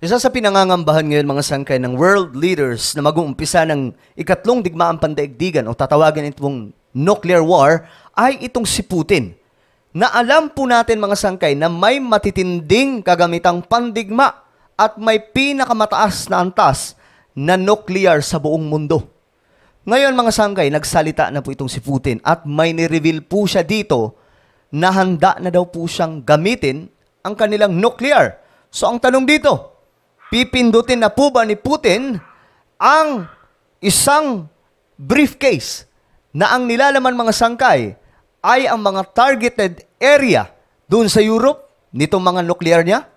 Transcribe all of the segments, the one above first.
Isa sa pinangangambahan ngayon mga sangkay ng world leaders na mag-uumpisa ng ikatlong digmaang pandaigdigan o tatawagin itong nuclear war ay itong si Putin. Na alam po natin mga sangkay na may matitinding kagamitang pandigma at may pinakamataas na antas na nuclear sa buong mundo. Ngayon mga sangkay, nagsalita na po itong si Putin at may ni-reveal po siya dito na handa na daw po siyang gamitin ang kanilang nuclear. So ang tanong dito, pipindutin na po ba ni Putin ang isang briefcase na ang nilalaman mga sangkay ay ang mga targeted area doon sa Europe nitong mga nuclear niya?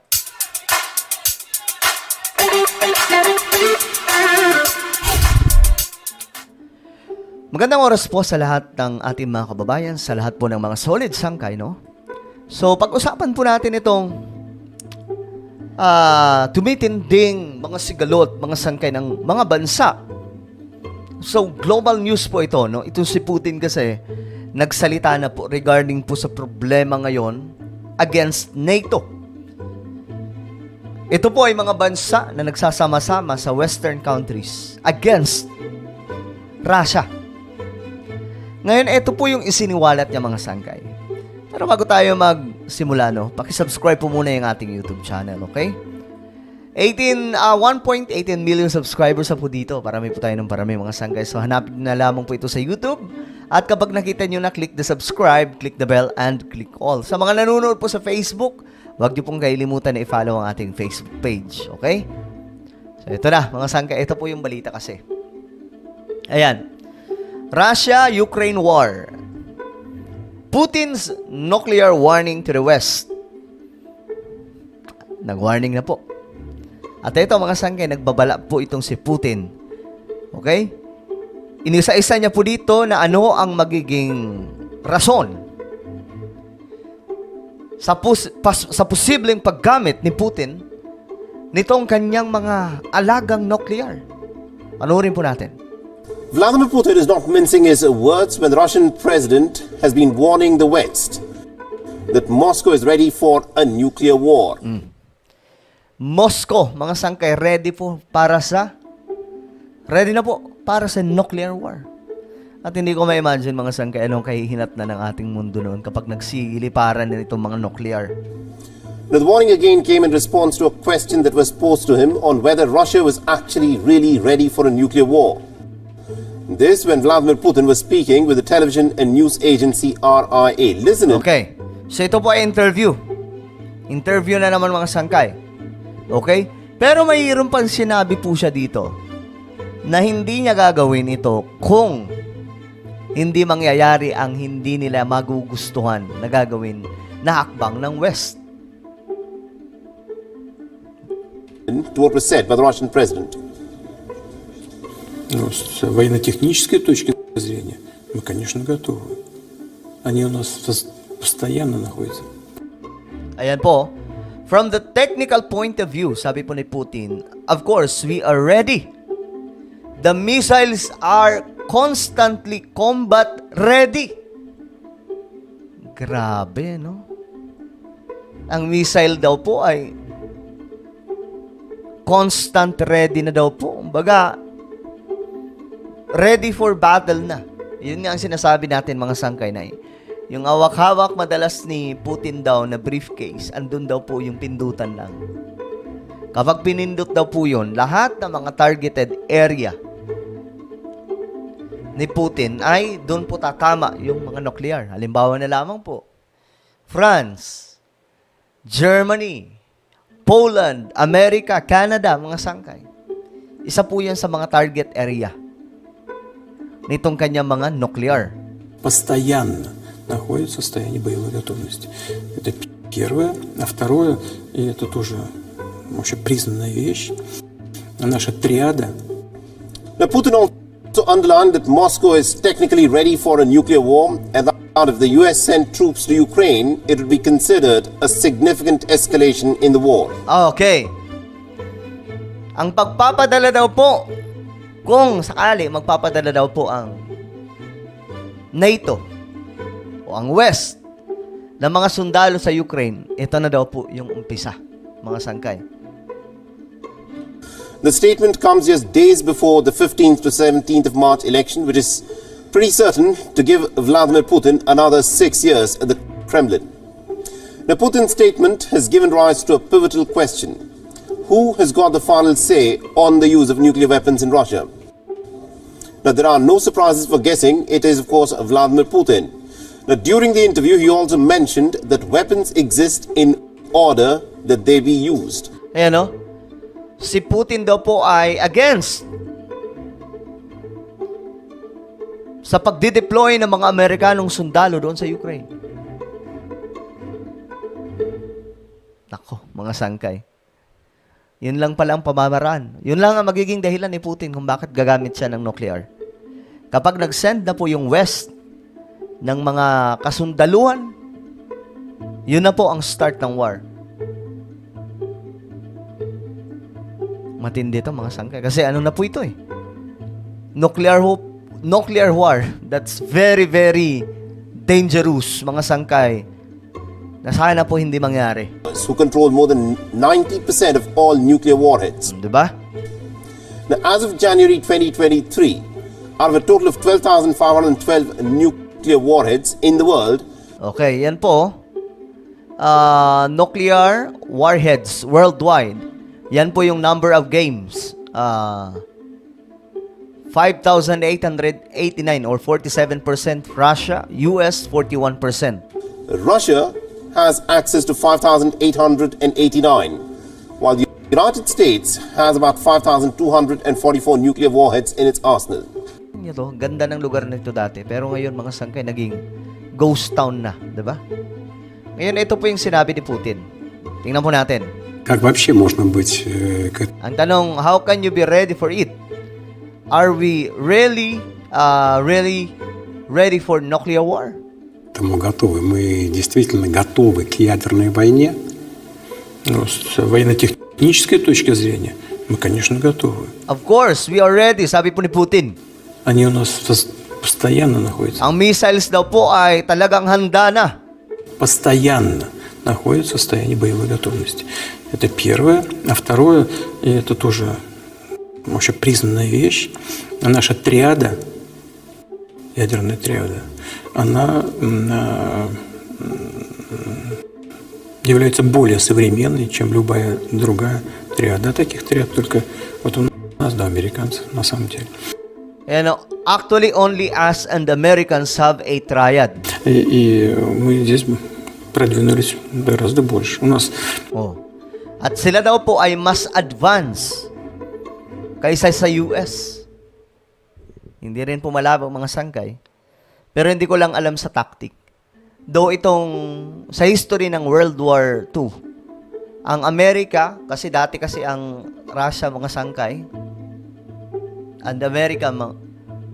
Magandang oras po sa lahat ng ating mga kababayan, sa lahat po ng mga solid sangkay, no? So, pag-usapan po natin itong tumitinding mga sigalot, mga sangkay ng mga bansa. So, global news po ito, no? Ito si Putin kasi nagsalita na po regarding po sa problema ngayon against NATO. Ito po ay mga bansa na nagsasama-sama sa Western countries against Russia. Ngayon, ito po yung isiniwalat niya mga sangkay. Pero bago tayo magsimula, no, pakisubscribe po muna yung ating YouTube channel, okay? 1.18 million subscribers na po dito. Parami po tayo ng parami mga sangkay. So, hanapin na lamang po ito sa YouTube. At kapag nakita nyo na, click the subscribe, click the bell, and click all. Sa mga nanonood po sa Facebook, huwag nyo pong kailimutan na i-follow ang ating Facebook page, okay? So, ito na, mga sangkay. Ito po yung balita kasi. Ayan. Russia-Ukraine war. Putin's nuclear warning to the West. Nag-warning na po. At ito mga sangkay, nagbabala po itong si Putin. Okay? Inisa-isa niya po dito na ano ang magiging rason sa posibleng paggamit ni Putin nitong kanyang mga alagang nuclear. Panoorin po natin. Vladimir Putin is not mincing his words when the Russian president has been warning the West that Moscow is ready for a nuclear war. Moscow, mga sangkay, ready na po para sa nuclear war. At hindi ko ma-imagine mga sangkay anong kahihinat na ng ating mundo noon kapag nagsiliparan na itong mga nuclear. Now, the warning again came in response to a question that was posed to him on whether Russia was actually really ready for a nuclear war. This when Vladimir Putin was speaking with the television and news agency RIA. Listen in. Okay. So ito po ay interview. Interview na naman mga sangkay. Okay? Pero mayroon pang sinabi po siya dito na hindi niya gagawin ito kung hindi mangyayari ang hindi nila magugustuhan na gagawin na hakbang ng West. To what was said by the Russian president. Ну, с военно-технической точки зрения мы, конечно, готовы. Они у нас постоянно находятся. Ayan po. From the technical point of view, sabi po ni Putin, of course, we are ready. The missiles are constantly combat ready. Grabe, no? Ang missile daw po ay constant ready na daw po. Baga, ready for battle na. Yun nga ang sinasabi natin mga sangkay na yung awak-hawak madalas ni Putin daw na briefcase, andun daw po yung pindutan lang. Kapag pinindot daw po yun, lahat ng mga targeted area ni Putin ay doon po tatama yung mga nuclear. Halimbawa na lamang po, France, Germany, Poland, America, Canada, mga sangkay. Isa po yan sa mga target area нитong кanyang mga nuclear. Постоянно находится в состоянии боевой готовности. Это первое. А второе, и это тоже вообще признанная вещь, наша триада. Now, Putin also underlined that Moscow is technically ready for a nuclear war, and that if the US sent troops to Ukraine, it would be considered a significant escalation in the war. Okay. Ang pagpapadala daw po, kung sakali magpapadala daw po ang NATO o ang West ng mga sundalo sa Ukraine, ito na daw po yung umpisa, mga sangkay. The statement comes just days before the 15th to 17th of March election, which is pretty certain to give Vladimir Putin another 6 years at the Kremlin. Now, Putin's statement has given rise to a pivotal question. Who has got the final say on the use of nuclear weapons in Russia? Now, there are no surprises for guessing. It is, of course, Vladimir Putin. Now, during the interview, he also mentioned that weapons exist in order that they be used. Ayan o. Si Putin daw po ay against sa pagdideploy ng mga Amerikanong sundalo doon sa Ukraine. Nako, mga sangkay. Yun lang pala ang pamamaraan. Yun lang ang magiging dahilan ni Putin kung bakit gagamit siya ng nuclear. Kapag nag-send na po yung West ng mga kasundaluhan, yun na po ang start ng war. Matindi ito, mga sangkay. Kasi ano na po ito eh. Nuclear war. That's very, very dangerous, mga sangkay. Na sana po hindi mangyari. Who control more than 90% of all nuclear warheads. Diba? Now, as of January 2023, out of a total of 12,512 nuclear warheads in the world, okay, yan po. Nuclear warheads worldwide. Yan po yung number of games. 5,889 or 47%. Russia, US 41%. Russia has access to 5,889, while the United States has about 5,244 nuclear warheads in its arsenal. Ito, ganda ng lugar nito dati. Pero ngayon, mga sangkay, naging ghost town na. Diba? Ngayon, ito po yung sinabi ni Putin. Tingnan po natin. Как вообще можно быть... Ang tanong, how can you be ready for it? Are we really ready for nuclear war? Тому готовы. Мы действительно готовы к ядерной войне. Но с военно-технической точки зрения мы, конечно, готовы. Of course, we are ready, sabi po ni Putin. Они у нас постоянно находятся. Ang missiles daw po ay talagang handa na. Постоянно находятся в состоянии боевой готовности. Это первое. А второе, и это тоже вообще признанная вещь, наша триада, ядерная триада, она является более современной, чем любая другая триада. Таких триад только вот у нас, да, американцев, на самом деле. And actually, only us and the Americans have a triad. И мы здесь продвинулись гораздо больше. У нас... At sila daw po ay mas advanced kaysa sa US. Hindi rin po malabo, mga sangkay. Pero hindi ko lang alam sa tactic. Though itong sa history ng World War II, ang Amerika, kasi dati kasi ang Russia, mga sangkay, and America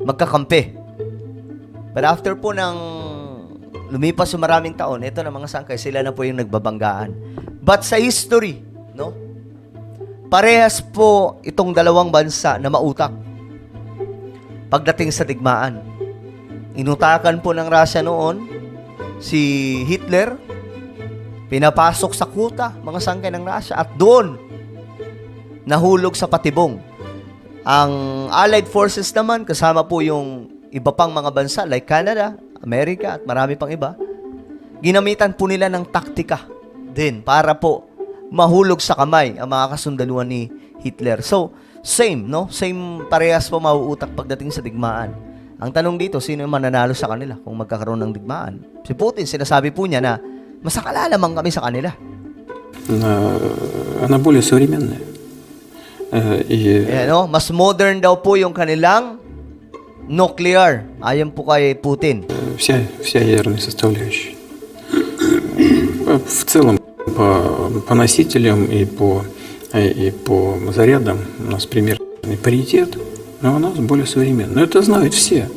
magkakampi. But after po ng lumipas yung maraming taon, ito na, mga sangkay, sila na po yung nagbabanggaan. But sa history, no? Parehas po itong dalawang bansa na mautak pagdating sa digmaan. Inutakan po ng Russia noon si Hitler, pinapasok sa kuta, mga sangkay ng Russia, at doon nahulog sa patibong. Ang Allied Forces naman, kasama po yung iba pang mga bansa like Canada, Amerika, at marami pang iba, ginamitan po nila ng taktika din para po mahulog sa kamay ang mga kasundaluhan ni Hitler. So, same, no? Same, parehas po mauutak pagdating sa digmaan. Ang tanong dito, sino yung mananalo sa kanila kung magkakaroon ng digmaan? Si Putin, sinasabi po niya na masakala lamang kami sa kanila. Она более современная. No? Mas modern daw po yung kanilang nuclear. Ayon po kay Putin. Вся ядерная составляющая. В целом, по носителям и по зарядам у нас примерный паритет, но у нас более современный. Но это знают все.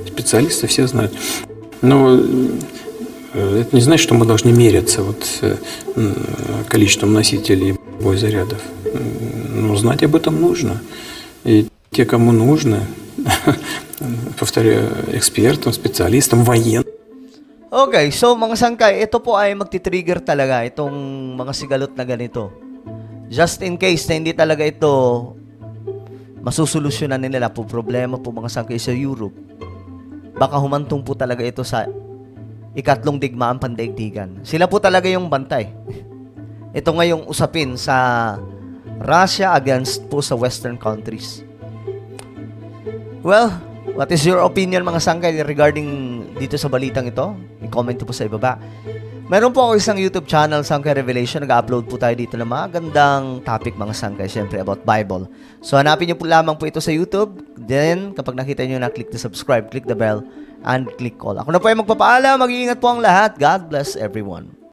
Специалисты все знают. Но это не значит, что мы должны меряться количеством носителей боезарядов. Но знать об этом нужно. И те, кому нужно, повторяю, экспертам, специалистам, военным. Okay, so mga sangkay, ito po ay magti-trigger talaga itong mga sigalot na ganito. Just in case na hindi talaga ito masusolusyonan nila po problema po mga sangkay sa Europe, baka humantong po talaga ito sa ikatlong digmaan pandaigdigan. Sila po talaga yung bantay. Ito ngayong usapin sa Russia against po sa Western countries. Well, what is your opinion mga sangkay regarding dito sa balitang ito? I-comment po sa ibaba. Meron po ako isang YouTube channel, Sangkay Revelation. Nag-upload po tayo dito ng mga gandang topic mga sangkay, syempre about Bible. So hanapin niyo po lamang po ito sa YouTube. Then, kapag nakita niyo na, click the subscribe, click the bell, and click all. Ako na po ay magpapaalam. Mag-iingat po ang lahat. God bless everyone.